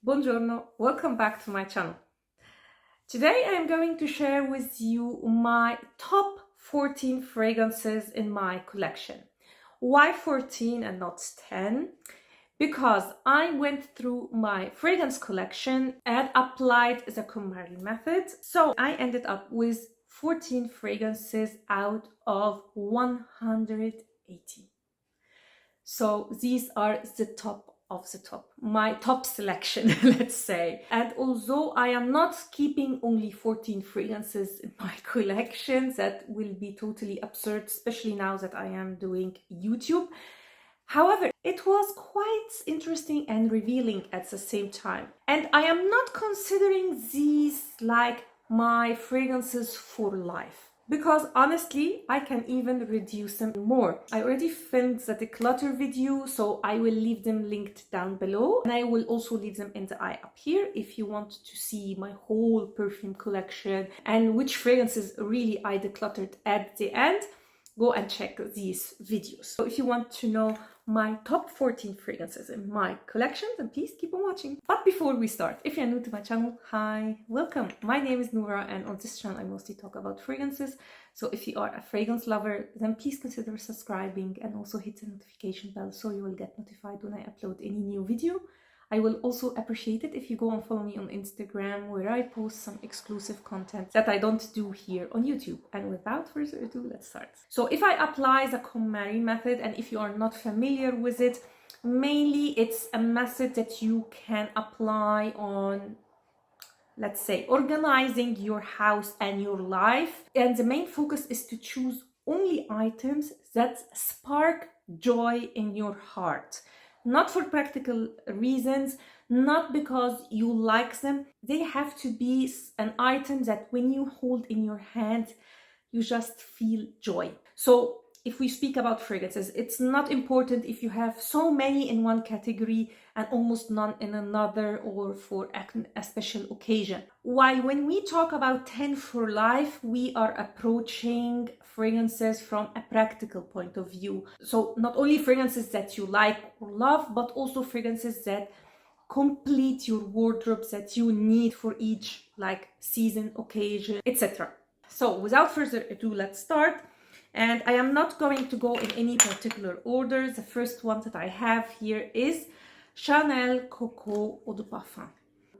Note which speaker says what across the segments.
Speaker 1: Buongiorno, welcome back to my channel. Today I am going to share with you my top 14 fragrances in my collection. Why 14 and not 10? Because I went through my fragrance collection and applied the KonMari method. So I ended up with 14 fragrances out of 180. So these are the top of the top, my top selection, let's say. And although I am not keeping only 14 fragrances in my collection, that will be totally absurd, especially now that I am doing YouTube. However, it was quite interesting and revealing at the same time. And I am not considering these like my fragrances for life. Because honestly, I can even reduce them more. I already filmed the declutter video, so I will leave them linked down below. And I will also leave them in the eye up here if you want to see my whole perfume collection and which fragrances really I decluttered at the end. Go and check these videos. So if you want to know my top 14 fragrances in my collection, then please keep on watching. But before we start, if you're new to my channel, hi, welcome. My name is Noura, and on this channel I mostly talk about fragrances. So if you are a fragrance lover, then please consider subscribing and also hit the notification bell so you will get notified when I upload any new video. I will also appreciate it if you go and follow me on Instagram, where I post some exclusive content that I don't do here on YouTube. And without further ado, let's start. So if I apply the KonMari method, and if you are not familiar with it, mainly it's a method that you can apply on, let's say, organizing your house and your life. And the main focus is to choose only items that spark joy in your heart. Not for practical reasons, not because you like them. They have to be an item that when you hold in your hand, you just feel joy. So if we speak about fragrances, it's not important if you have so many in one category and almost none in another, or for a special occasion. While when we talk about 10 for life, we are approaching fragrances from a practical point of view. So not only fragrances that you like or love, but also fragrances that complete your wardrobe, that you need for each like season, occasion, etc. So without further ado, let's start. And I am not going to go in any particular order. The first one that I have here is Chanel Coco Eau de Parfum.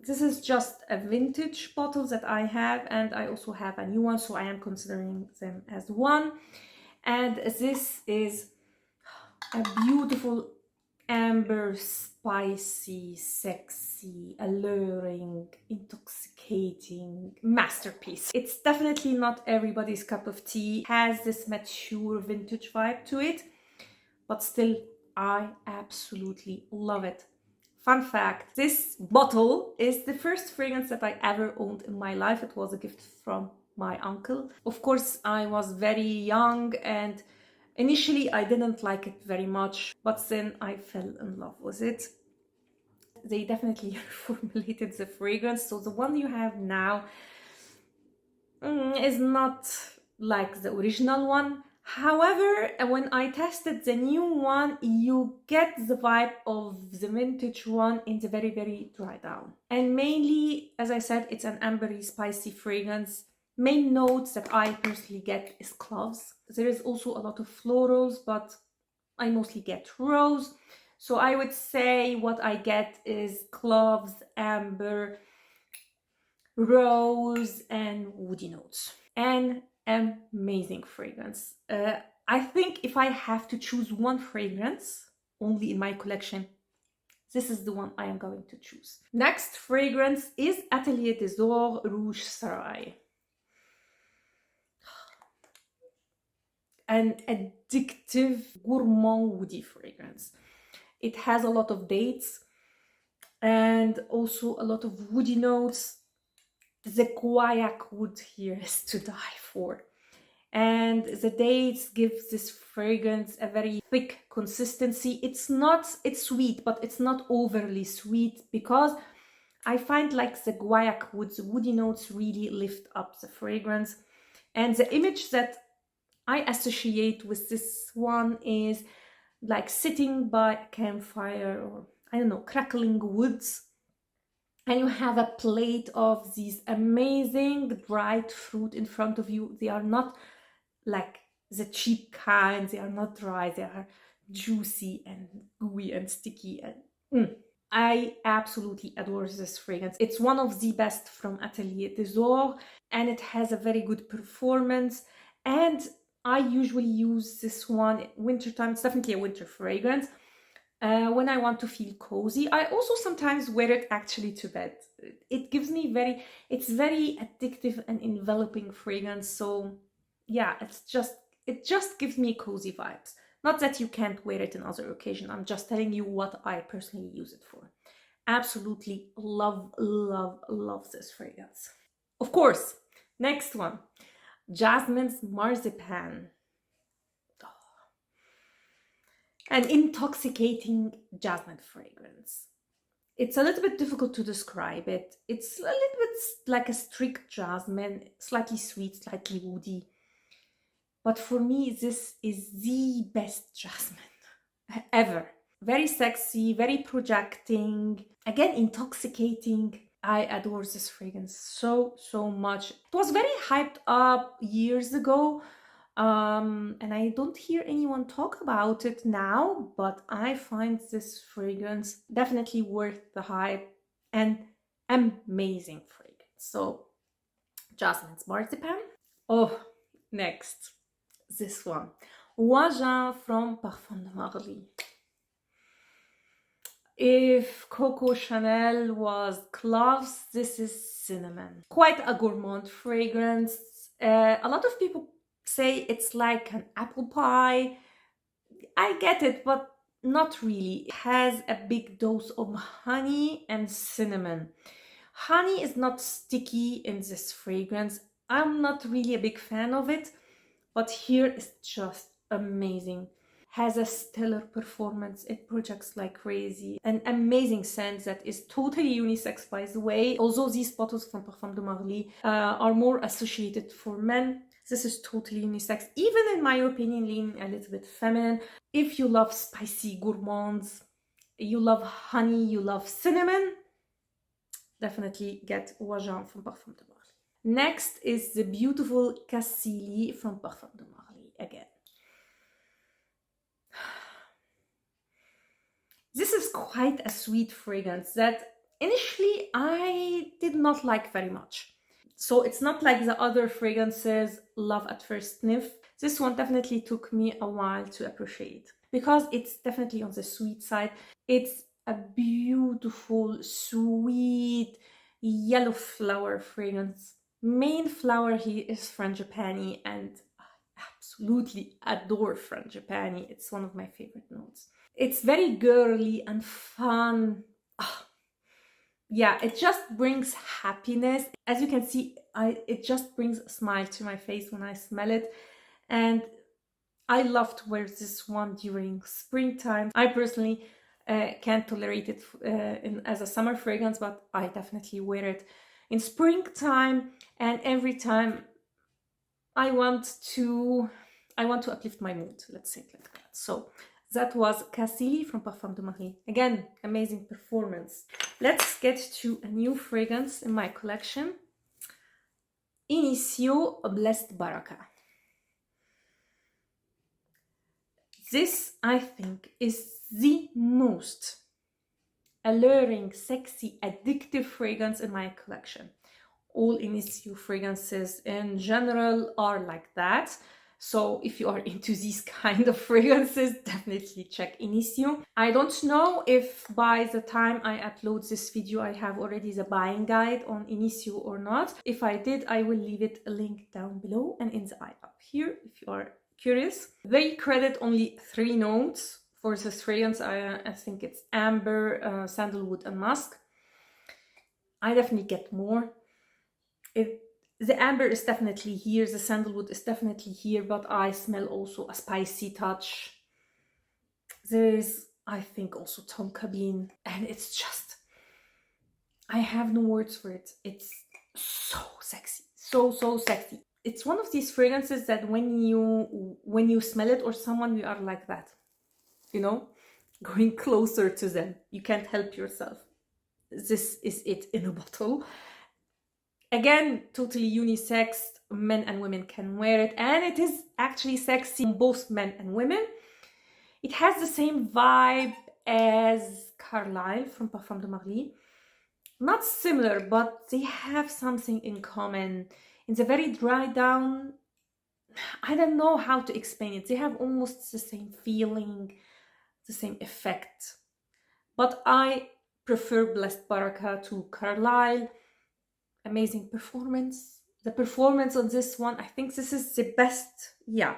Speaker 1: This is just a vintage bottle that I have, and I also have a new one, so I am considering them as one. And this is a beautiful amber, spicy, sexy, alluring, intoxicating masterpiece. It's definitely not everybody's cup of tea. It has this mature vintage vibe to it, but still I absolutely love it. Fun fact, this bottle is the first fragrance that I ever owned in my life. It was a gift from my uncle. Of course, I was very young and initially I didn't like it very much, but then I fell in love with it. They definitely reformulated the fragrance, so the one you have now is not like the original one. However, when I tested the new one, you get the vibe of the vintage one in the very, very dry down. And mainly, as I said, it's an ambery, spicy fragrance. Main notes that I personally get is cloves. There is also a lot of florals, but I mostly get rose. So I would say what I get is cloves, amber, rose, and woody notes. An amazing fragrance. I think if I have to choose one fragrance only in my collection, this is the one I am going to choose. Next fragrance is Atelier des Ors Rouge Sarai. An addictive, gourmand, woody fragrance. It has a lot of dates and also a lot of woody notes. The guaiac wood here is to die for. And the dates give this fragrance a very thick consistency. It's sweet, but it's not overly sweet, because I find like the guaiac woods, the woody notes really lift up the fragrance. And the image that I associate with this one is like sitting by a campfire, or I don't know, crackling woods, and you have a plate of these amazing dried fruit in front of you. They are not like the cheap kind, they are not dry, they are juicy and gooey and sticky. And I absolutely adore this fragrance. It's one of the best from Atelier des Ors, and it has a very good performance. And I usually use this one wintertime. It's definitely a winter fragrance. When I want to feel cozy. I also sometimes wear it actually to bed. It gives me it's very addictive and enveloping fragrance. So yeah, it just gives me cozy vibes. Not that you can't wear it in other occasions. I'm just telling you what I personally use it for. Absolutely love, love, love this fragrance. Of course, next one, Jasmine's Marzipan. An intoxicating jasmine fragrance. It's a little bit difficult to describe it. It's a little bit like a strict jasmine, slightly sweet, slightly woody. But for me, this is the best jasmine ever. Very sexy, very projecting, again, intoxicating. I adore this fragrance so, so much. It was very hyped up years ago. And I don't hear anyone talk about it now, but I find this fragrance definitely worth the hype and amazing fragrance. So, Jasmine's Marzipan. Oh, next, this one. Waja from Parfum de Marly. If Coco Chanel was cloves, this is cinnamon. Quite a gourmand fragrance. A lot of people say it's like an apple pie. I get it, but not really. It has a big dose of honey and cinnamon. Honey is not sticky in this fragrance. I'm not really a big fan of it, but here is just amazing. Has a stellar performance. It projects like crazy. An amazing scent that is totally unisex, by the way. Although these bottles from Parfum de Marly are more associated for men, this is totally unisex. Even in my opinion, leaning a little bit feminine. If you love spicy gourmands, you love honey, you love cinnamon, definitely get Wajan from Parfum de Marly. Next is the beautiful Cassili from Parfum de Marly again. This is quite a sweet fragrance that initially I did not like very much. So it's not like the other fragrances, love at first sniff. This one definitely took me a while to appreciate because it's definitely on the sweet side. It's a beautiful, sweet, yellow flower fragrance. Main flower here is frangipani, and I absolutely adore frangipani. It's one of my favorite notes. It's very girly and fun. Yeah, it just brings happiness. As you can see, it just brings a smile to my face when I smell it. And I love to wear this one during springtime. I personally can't tolerate it as a summer fragrance, but I definitely wear it in springtime. And every time I want to uplift my mood, let's say it like that. So that was Cassili from Parfum de Marly. Again, amazing performance. Let's get to a new fragrance in my collection. Initio Blessed Baraka. This, I think, is the most alluring, sexy, addictive fragrance in my collection. All Initio fragrances in general are like that. So if you are into these kind of fragrances, definitely check Initio. I don't know if by the time I upload this video, I have already the buying guide on Initio or not. If I did, I will leave it a link down below and in the eye up here if you are curious. They credit only 3 notes for this fragrance. I think it's amber, sandalwood and musk. I definitely get more. The amber is definitely here, the sandalwood is definitely here, but I smell also a spicy touch. There is, I think, also tonka bean, and it's just, I have no words for it. It's so sexy, so sexy. It's one of these fragrances that when you smell it or someone, you are like that, you know, going closer to them. You can't help yourself. this is it in a bottle. Again, totally unisex, men and women can wear it, and it is actually sexy on both men and women. It has the same vibe as Carlisle from Parfum de Marly. Not similar, but they have something in common. It's a very dry down. I don't know how to explain it. They have almost the same feeling, the same effect. But I prefer Blessed Baraka to Carlisle. Amazing performance. The performance on this one, I think this is the best. Yeah,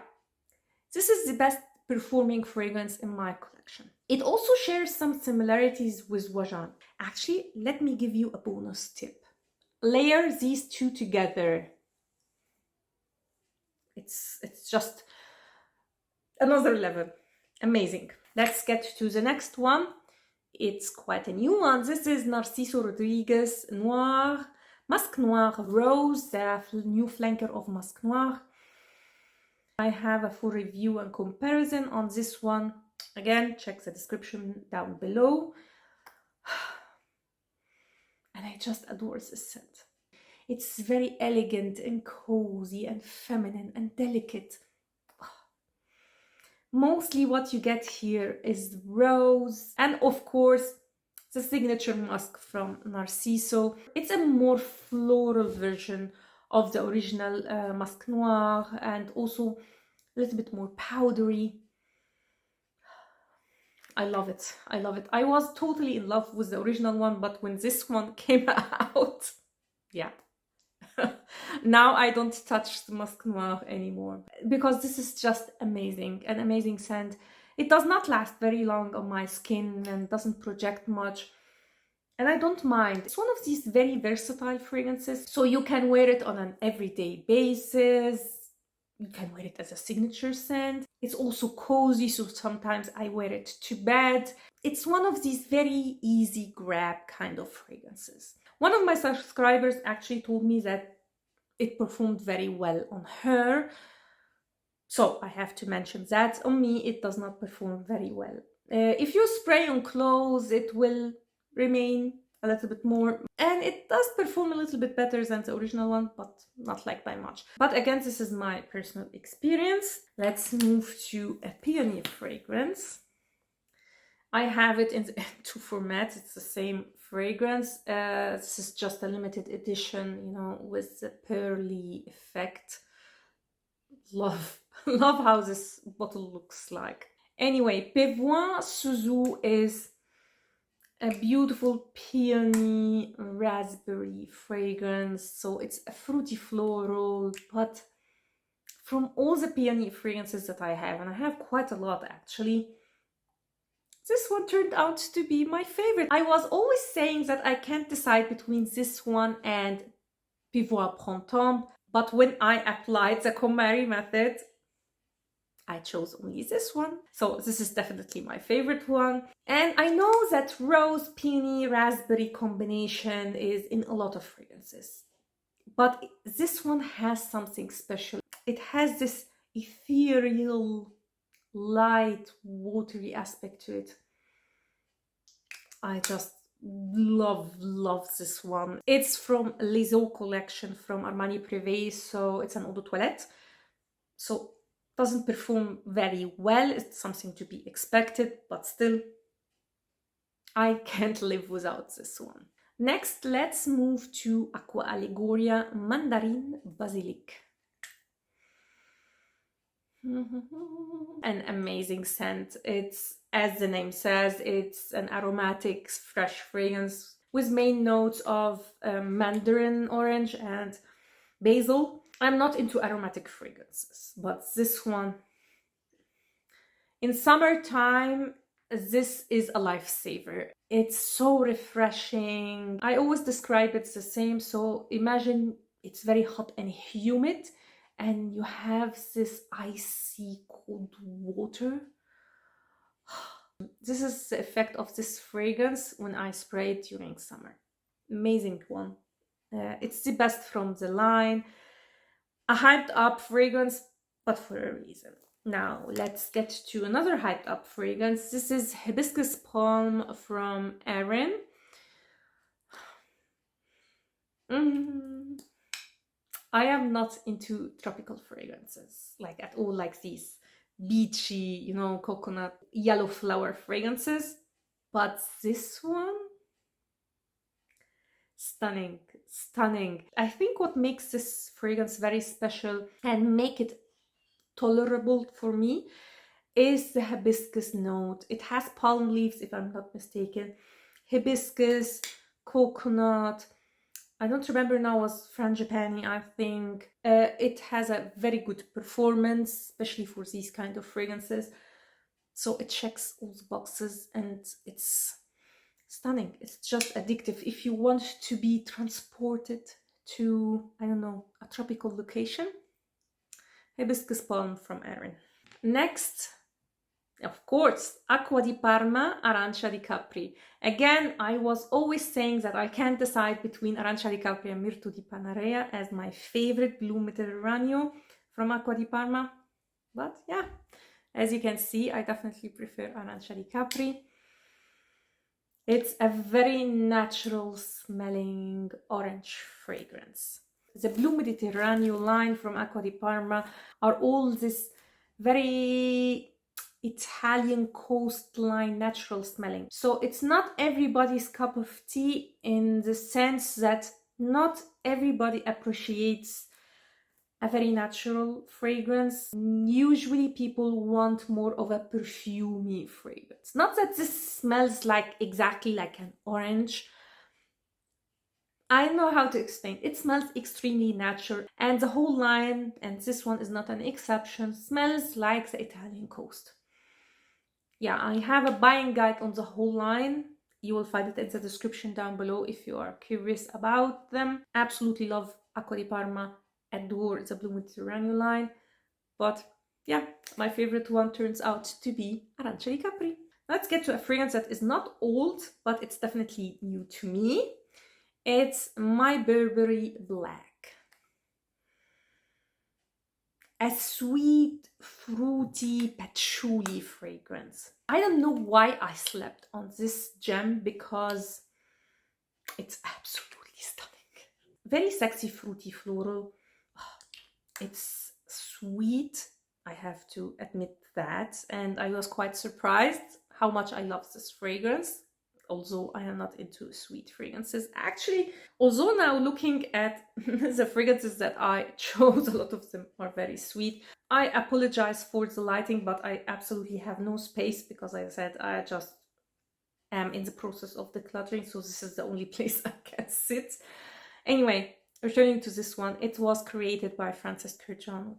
Speaker 1: this is the best performing fragrance in my collection. It also shares some similarities with Wajan. Actually, let me give you a bonus tip. Layer these two together. It's just another level. Amazing. Let's get to the next one. It's quite a new one. This is Narciso Rodriguez Noir, Masque Noir Rose, the new flanker of Masque Noir. I have a full review and comparison on this one. Again, check the description down below. And I just adore this scent. It's very elegant and cozy and feminine and delicate. Mostly what you get here is rose and of course the signature musk from Narciso. It's a more floral version of the original Masque Noir and also a little bit more powdery. I love it. I love it. I was totally in love with the original one, but when this one came out, yeah. Now I don't touch the Masque Noir anymore because this is just amazing, an amazing scent. It does not last very long on my skin and doesn't project much, and I don't mind. It's one of these very versatile fragrances, so you can wear it on an everyday basis. You can wear it as a signature scent. It's also cozy, so sometimes I wear it to bed. It's one of these very easy grab kind of fragrances. One of my subscribers actually told me that it performed very well on her. So I have to mention that. On me, it does not perform very well. If you spray on clothes, it will remain a little bit more. And it does perform a little bit better than the original one, but not like by much. But again, this is my personal experience. Let's move to a peony fragrance. I have it in two formats. It's the same fragrance. This is just a limited edition, you know, with the pearly effect. Love how this bottle looks like. Anyway, Pévoin Suzu is a beautiful peony raspberry fragrance. So it's a fruity floral, but from all the peony fragrances that I have, and I have quite a lot actually, this one turned out to be my favorite. I was always saying that I can't decide between this one and Pévoin Printemps, but when I applied the KonMari method, I chose only this one. So this is definitely my favorite one. And I know that rose, peony, raspberry combination is in a lot of fragrances, but this one has something special. It has this ethereal, light, watery aspect to it. I just love this one. It's from Les Eaux collection from Armani Privé, so it's an eau de toilette. So doesn't perform very well. It's something to be expected, but still, I can't live without this one. Next, let's move to Aqua Allegoria Mandarin Basilic. An amazing scent. It's, as the name says, it's an aromatic fresh fragrance with main notes of mandarin orange and basil. I'm not into aromatic fragrances, but this one, in summertime, this is a lifesaver. It's so refreshing. I always describe it the same. So imagine it's very hot and humid, and you have this icy cold water. This is the effect of this fragrance when I spray it during summer. Amazing one. It's the best from the line. A hyped up fragrance, but for a reason. Now let's get to another hyped up fragrance. This is Hibiscus Palm from Erin. Mm, I am not into tropical fragrances, like at all, like these beachy, you know, coconut, yellow flower fragrances. But this one, stunning, stunning. I think what makes this fragrance very special and make it tolerable for me is the hibiscus note. It has palm leaves, if I'm not mistaken, hibiscus, coconut. I don't remember now, was frangipani, I think. It has a very good performance, especially for these kind of fragrances. So it checks all the boxes and it's stunning. It's just addictive. If you want to be transported to, I don't know, a tropical location, hibiscus palm from Erin. Next, of course, Acqua di Parma, Arancia di Capri. Again, I was always saying that I can't decide between Arancia di Capri and Mirto di Panarea as my favorite Blue Mediterraneo from Acqua di Parma. But yeah, as you can see, I definitely prefer Arancia di Capri. It's a very natural smelling orange fragrance. The Blue Mediterraneo line from Acqua di Parma are all this very Italian coastline natural smelling. So it's not everybody's cup of tea, in the sense that not everybody appreciates a very natural fragrance. Usually people want more of a perfumey fragrance. Not that this smells like exactly like an orange. I don't know how to explain. It smells extremely natural, and the whole line, and this one is not an exception, smells like the Italian coast. Yeah, I have a buying guide on the whole line. You will find it in the description down below if you are curious about them. Absolutely love Acqua di Parma, adore the Blue Mediterranean line. But yeah, my favorite one turns out to be Arancia di Capri. Let's get to a fragrance that is not old, but it's definitely new to me. It's My Burberry Black. A sweet, fruity, patchouli fragrance. I don't know why I slept on this gem, because it's absolutely stunning. Very sexy, fruity, floral. It's sweet, I have to admit that. And I was quite surprised how much I love this fragrance. Although I am not into sweet fragrances. Actually, although now looking at the fragrances that I chose, a lot of them are very sweet. I apologize for the lighting, but I absolutely have no space because, like I said, I just am in the process of decluttering, so this is the only place I can sit. Anyway, returning to this one, it was created by Frances Kurjan,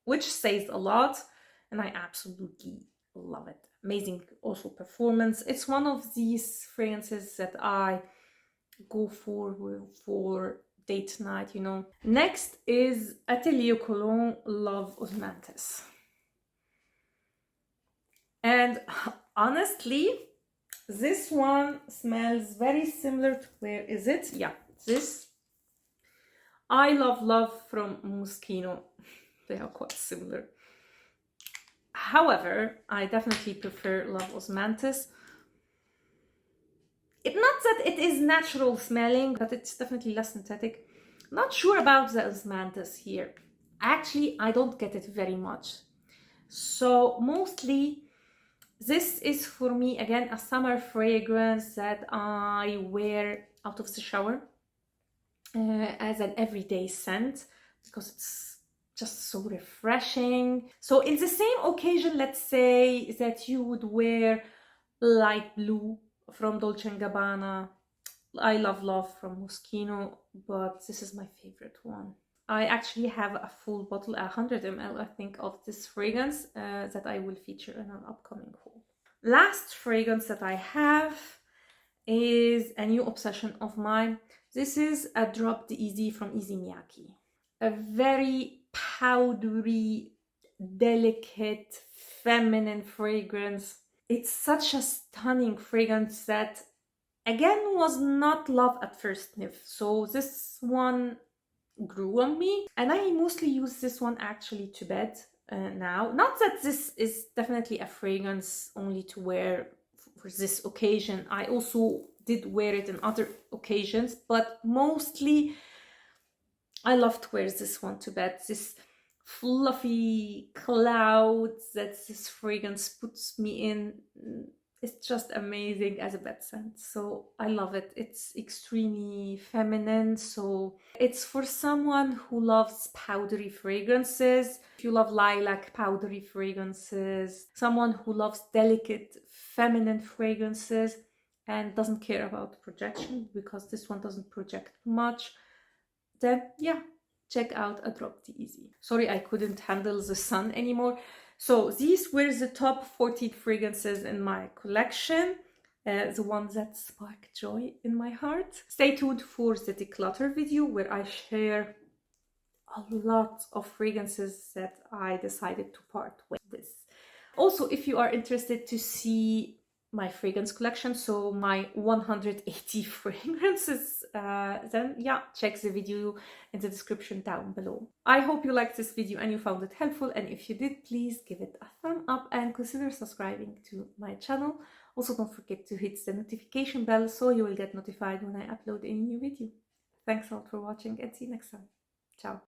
Speaker 1: which says a lot, and I absolutely love it. Amazing also performance. It's one of these fragrances that I go for date night, you know. Next is Atelier Cologne Love Osmanthus. And honestly, this one smells very similar to, where is it? Yeah, this. I Love from Moschino. They are quite similar. However, I definitely prefer Love Osmanthus. It's not that it is natural smelling, but it's definitely less synthetic. Not sure about the Osmanthus here. Actually, I don't get it very much. So mostly this is for me, again, a summer fragrance that I wear out of the shower as an everyday scent, because it's just so refreshing. So in the same occasion, let's say that you would wear light blue from Dolce & Gabbana, I Love from Moschino, but this is my favorite one. I actually have a full bottle, 100 ml, I think, of this fragrance that I will feature in an upcoming haul. Last fragrance that I have is a new obsession of mine. This is a Drop the Easy from Easy Miyake. A very powdery, delicate, feminine fragrance. It's such a stunning fragrance that, again, was not love at first sniff. So this one grew on me, and I mostly use this one actually to bed now. Not that this is definitely a fragrance only to wear for this occasion. I also did wear it in other occasions, but mostly I love to wear this one to bed. This fluffy clouds that this fragrance puts me in. It's just amazing as a bed scent. So I love it. It's extremely feminine. So it's for someone who loves powdery fragrances. If you love lilac powdery fragrances, someone who loves delicate feminine fragrances and doesn't care about projection, because this one doesn't project much, then yeah, check out A Drop Easy. Sorry, I couldn't handle the sun anymore. So these were the top 14 fragrances in my collection, the ones that spark joy in my heart. Stay tuned for the declutter video where I share a lot of fragrances that I decided to part with. Also, if you are interested to see my fragrance collection, so my 180 fragrances, then yeah, check the video in the description down below. I hope you liked this video and you found it helpful, and if you did, please give it a thumb up and consider subscribing to my channel. Also, don't forget to hit the notification bell so you will get notified when I upload a new video. Thanks a lot for watching and see you next time. Ciao.